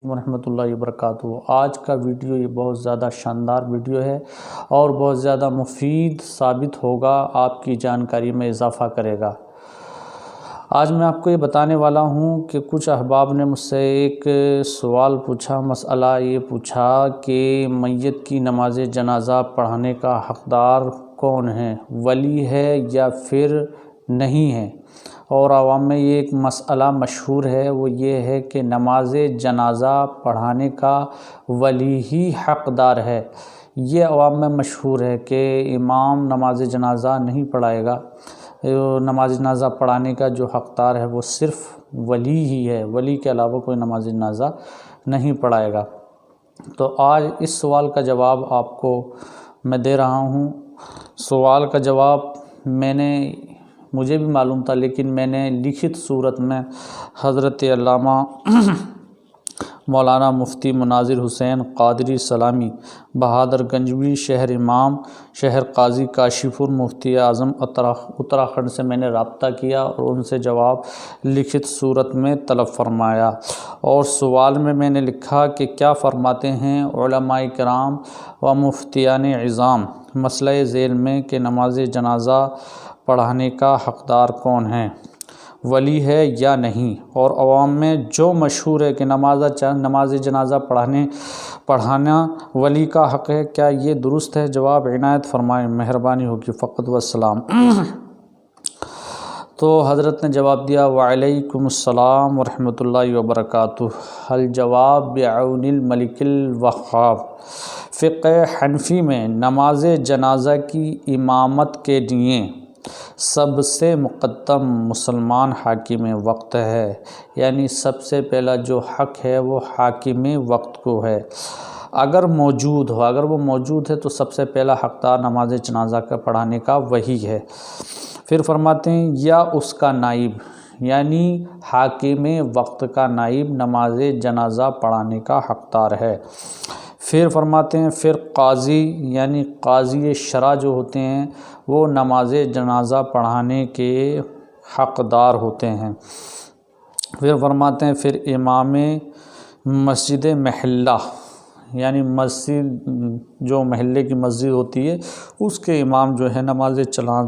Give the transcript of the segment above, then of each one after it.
ورحمۃ اللہ وبرکاتہ۔ آج کا ویڈیو یہ بہت زیادہ شاندار ویڈیو ہے اور بہت زیادہ مفید ثابت ہوگا، آپ کی جانکاری میں اضافہ کرے گا۔ آج میں آپ کو یہ بتانے والا ہوں کہ کچھ احباب نے مجھ سے ایک سوال پوچھا، مسئلہ یہ پوچھا کہ میت کی نماز جنازہ پڑھانے کا حقدار کون ہے، ولی ہے یا پھر نہیں ہے؟ اور عوام میں یہ ایک مسئلہ مشہور ہے، وہ یہ ہے کہ نماز جنازہ پڑھانے کا ولی ہی حقدار ہے۔ یہ عوام میں مشہور ہے کہ امام نماز جنازہ نہیں پڑھائے گا، نماز جنازہ پڑھانے کا جو حقدار ہے وہ صرف ولی ہی ہے، ولی کے علاوہ کوئی نماز جنازہ نہیں پڑھائے گا۔ تو آج اس سوال کا جواب آپ کو میں دے رہا ہوں۔ سوال کا جواب مجھے بھی معلوم تھا، لیکن میں نے لکھت صورت میں حضرت علامہ مولانا مفتی مناظر حسین قادری سلامی بہادر گنجوی شہر امام شہر قاضی کاشی پور مفتی اعظم اتراکھنڈ سے میں نے رابطہ کیا اور ان سے جواب لکھت صورت میں طلب فرمایا، اور سوال میں نے لکھا کہ کیا فرماتے ہیں علماء کرام و مفتیان عظام مسئلہ ذیل میں کہ نماز جنازہ پڑھانے کا حقدار کون ہے، ولی ہے یا نہیں؟ اور عوام میں جو مشہور ہے کہ نماز جنازہ پڑھانا ولی کا حق ہے، کیا یہ درست ہے؟ جواب عنایت فرمائیں، مہربانی ہوگی، فقط والسلام۔ تو حضرت نے جواب دیا، وعلیکم السلام ورحمۃ اللہ وبرکاتہ۔ الجواب بعون الملک الوہاب۔ فقہ حنفی میں نماز جنازہ کی امامت کے لیے سب سے مقدم مسلمان حاکم وقت ہے، یعنی سب سے پہلا جو حق ہے وہ حاکم وقت کو ہے۔ اگر وہ موجود ہے تو سب سے پہلا حقدار نماز جنازہ کا پڑھانے کا وہی ہے۔ پھر فرماتے ہیں یا اس کا نائب، یعنی حاکم وقت کا نائب نماز جنازہ پڑھانے کا حقدار ہے۔ پھر فرماتے ہیں پھر قاضی، یعنی قاضی شرع جو ہوتے ہیں وہ نماز جنازہ پڑھانے کے حقدار ہوتے ہیں۔ پھر فرماتے ہیں پھر امام مسجد محلہ، یعنی مسجد جو محلے کی مسجد ہوتی ہے اس کے امام جو ہے نماز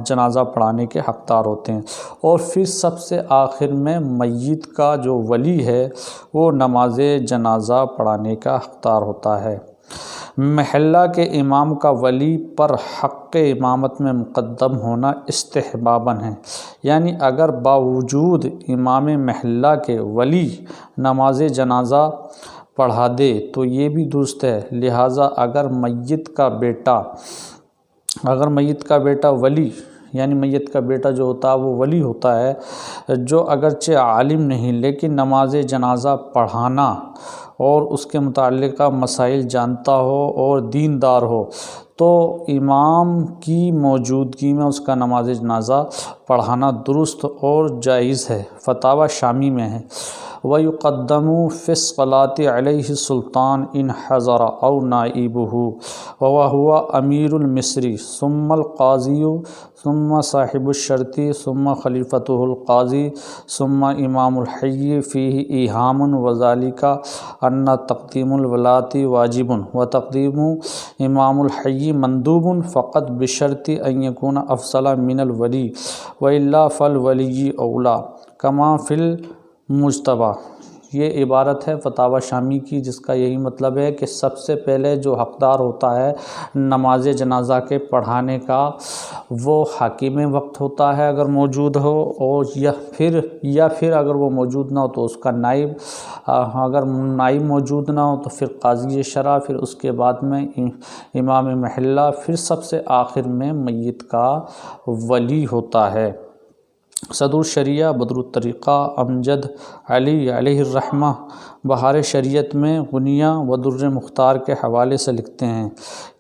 جنازہ پڑھانے کے حقدار ہوتے ہیں۔ اور پھر سب سے آخر میں میت کا جو ولی ہے وہ نماز جنازہ پڑھانے کا حقدار ہوتا ہے۔ محلہ کے امام کا ولی پر حق امامت میں مقدم ہونا استحباباً ہے، یعنی اگر باوجود امام محلہ کے ولی نماز جنازہ پڑھا دے تو یہ بھی درست ہے۔ لہٰذا اگر میت کا بیٹا ولی، یعنی میت کا بیٹا جو ہوتا ہے وہ ولی ہوتا ہے، جو اگرچہ عالم نہیں لیکن نماز جنازہ پڑھانا اور اس کے متعلقہ مسائل جانتا ہو اور دیندار ہو، تو امام کی موجودگی میں اس کا نماز جنازہ پڑھانا درست اور جائز ہے۔ فتاوی شامی میں ہے، وَيُقَدَّمُ فِي الصَّلَاةِ عَلَيْهِ السُّلْطَانُ إِنْ حَضَرَ أَوْ نَائِبُهُ وَهُوَ أَمِيرُ الْمِصْرِ ثُمَّ الْقَاضِيُّ ثُمَّ صَاحِبُ الشَّرْطِ ثُمَّ خَلِيفَتُهُ الْقَاضِي ثُمَّ إِمَامُ الْحِيِّ فِيهِ إِيهَامٌ وَذَلِكَ أَنَّ تَقْدِيمُ الْوَلَاةِ وَاجِبٌ وَتَقْدِيمُ إِمَامُ الْحِيِّ مَنْدُوبٌ فَقَطْ بِشَرْطِ أَنْ يَكُونَ أَفْضَلَ مِنَ الْوَلِيِّ وَإِلَّا فَالْوَلِيُّ أَوْلَى كَمَا فِي الْمُجْتَبَى۔ یہ عبارت ہے فتاوی شامی کی، جس کا یہی مطلب ہے کہ سب سے پہلے جو حقدار ہوتا ہے نماز جنازہ کے پڑھانے کا وہ حاکم وقت ہوتا ہے اگر موجود ہو، اور یا پھر اگر وہ موجود نہ ہو تو اس کا نائب، اگر نائب موجود نہ ہو تو پھر قاضی شرع، پھر اس کے بعد میں امام محلہ، پھر سب سے آخر میں میت کا ولی ہوتا ہے۔ صدر الشریعہ بدر الطریقہ امجد علی علیہ الرحمہ بہار شریعت میں غنیہ و در مختار کے حوالے سے لکھتے ہیں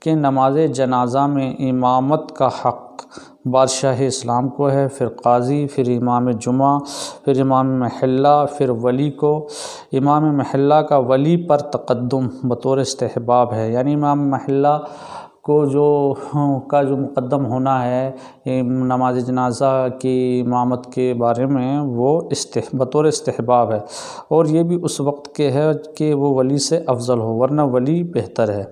کہ نماز جنازہ میں امامت کا حق بادشاہ اسلام کو ہے، پھر قاضی، پھر امام جمعہ، پھر امام محلہ، پھر ولی کو۔ امام محلہ کا ولی پر تقدم بطور استحباب ہے، یعنی امام محلہ کو جو مقدم ہونا ہے نماز جنازہ کی امامت کے بارے میں وہ بطور استحباب ہے، اور یہ بھی اس وقت کے ہے کہ وہ ولی سے افضل ہو، ورنہ ولی بہتر ہے۔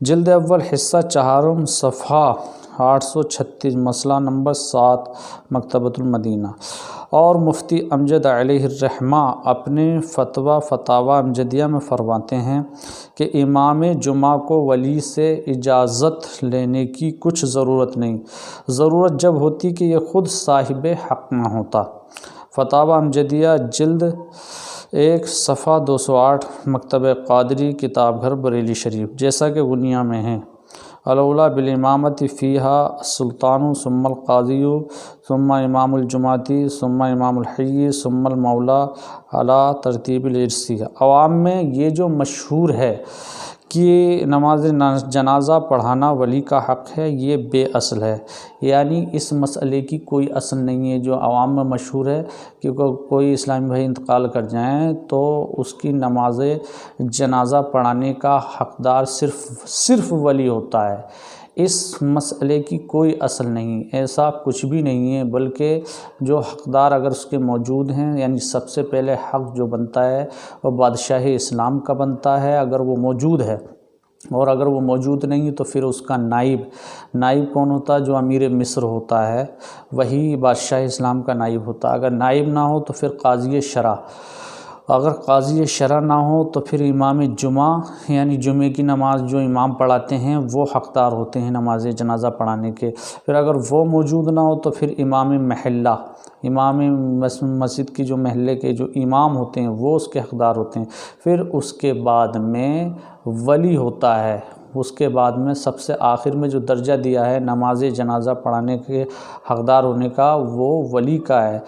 جلد اول حصہ چہارم صفحہ 836 مسئلہ نمبر 7 مکتبۃ المدینہ۔ اور مفتی امجد علیہ الرحمہ اپنے فتاوی امجدیہ میں فرماتے ہیں کہ امام جمعہ کو ولی سے اجازت لینے کی کچھ ضرورت نہیں، ضرورت جب ہوتی کہ یہ خود صاحب حق نہ ہوتا۔ فتاوی امجدیہ جلد 1 صفحہ 208 مکتبہ قادری کتاب گھر بریلی شریف، جیسا کہ غنیہ میں ہے۔ الاولیٰ بالامامۃ فیہا السلطان ثم القاضی ثم امام الجمعۃ ثم امام الحی ثم المولا علی ترتیب الارث۔ عوام میں یہ جو مشہور ہے کہ نماز جنازہ پڑھانا ولی کا حق ہے، یہ بے اصل ہے، یعنی اس مسئلے کی کوئی اصل نہیں ہے۔ جو عوام میں مشہور ہے کہ کوئی اسلامی بھائی انتقال کر جائیں تو اس کی نماز جنازہ پڑھانے کا حقدار صرف ولی ہوتا ہے، اس مسئلے کی کوئی اصل نہیں، ایسا کچھ بھی نہیں ہے، بلکہ جو حقدار اگر اس کے موجود ہیں، یعنی سب سے پہلے حق جو بنتا ہے وہ بادشاہ اسلام کا بنتا ہے اگر وہ موجود ہے، اور اگر وہ موجود نہیں تو پھر اس کا نائب کون ہوتا ہے؟ جو امیر مصر ہوتا ہے، وہی بادشاہ اسلام کا نائب ہوتا ہے۔ اگر نائب نہ ہو تو پھر قاضی شرع، اگر قاضی شرع نہ ہو تو پھر امام جمعہ، یعنی جمعے کی نماز جو امام پڑھاتے ہیں وہ حقدار ہوتے ہیں نماز جنازہ پڑھانے کے۔ پھر اگر وہ موجود نہ ہو تو پھر امام محلہ، امام مسجد کی جو محلے کے جو امام ہوتے ہیں وہ اس کے حقدار ہوتے ہیں۔ پھر اس کے بعد میں ولی ہوتا ہے، اس کے بعد میں سب سے آخر میں جو درجہ دیا ہے نماز جنازہ پڑھانے کے حقدار ہونے کا، وہ ولی کا ہے۔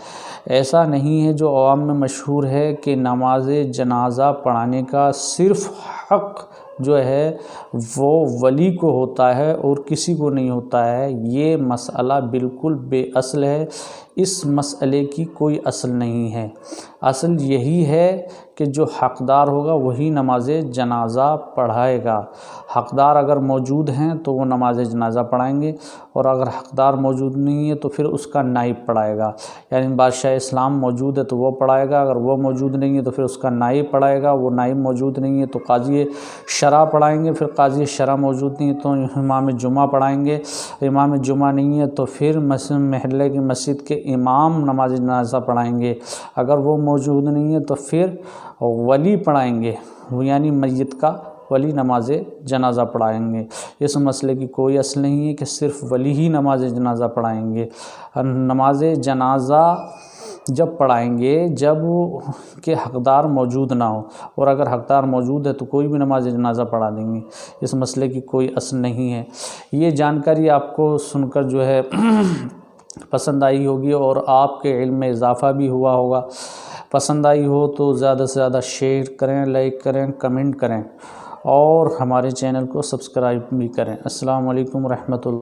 ایسا نہیں ہے جو عوام میں مشہور ہے کہ نماز جنازہ پڑھانے کا صرف حق جو ہے وہ ولی کو ہوتا ہے اور کسی کو نہیں ہوتا ہے۔ یہ مسئلہ بالکل بے اصل ہے، اس مسئلے کی کوئی اصل نہیں ہے۔ اصل یہی ہے کہ جو حقدار ہوگا وہی نماز جنازہ پڑھائے گا۔ حقدار اگر موجود ہیں تو وہ نماز جنازہ پڑھائیں گے، اور اگر حقدار موجود نہیں ہے تو پھر اس کا نائب پڑھائے گا، یعنی بادشاہ اسلام موجود ہے تو وہ پڑھائے گا، اگر وہ موجود نہیں ہے تو پھر اس کا نائب پڑھائے گا، وہ نائب موجود نہیں ہے تو قاضی شرع پڑھائیں گے، پھر قاضی شرع موجود نہیں ہے تو امام جمعہ پڑھائیں گے، امام جمعہ نہیں ہے تو پھر محلے کی مسجد کے امام نماز جنازہ پڑھائیں گے، اگر وہ موجود نہیں ہے تو پھر ولی پڑھائیں گے، یعنی میت کا ولی نماز جنازہ پڑھائیں گے۔ اس مسئلے کی کوئی اصل نہیں ہے کہ صرف ولی ہی نماز جنازہ پڑھائیں گے۔ نماز جنازہ جب پڑھائیں گے جب کہ حقدار موجود نہ ہو، اور اگر حقدار موجود ہے تو کوئی بھی نماز جنازہ پڑھا دیں گے، اس مسئلے کی کوئی اصل نہیں ہے۔ یہ جانکاری آپ کو سن کر جو ہے پسند آئی ہوگی اور آپ کے علم میں اضافہ بھی ہوا ہوگا۔ پسند آئی ہو تو زیادہ سے زیادہ شیئر کریں، لائک کریں، کمنٹ کریں، اور ہمارے چینل کو سبسکرائب بھی کریں۔ السلام علیکم ورحمۃ اللہ۔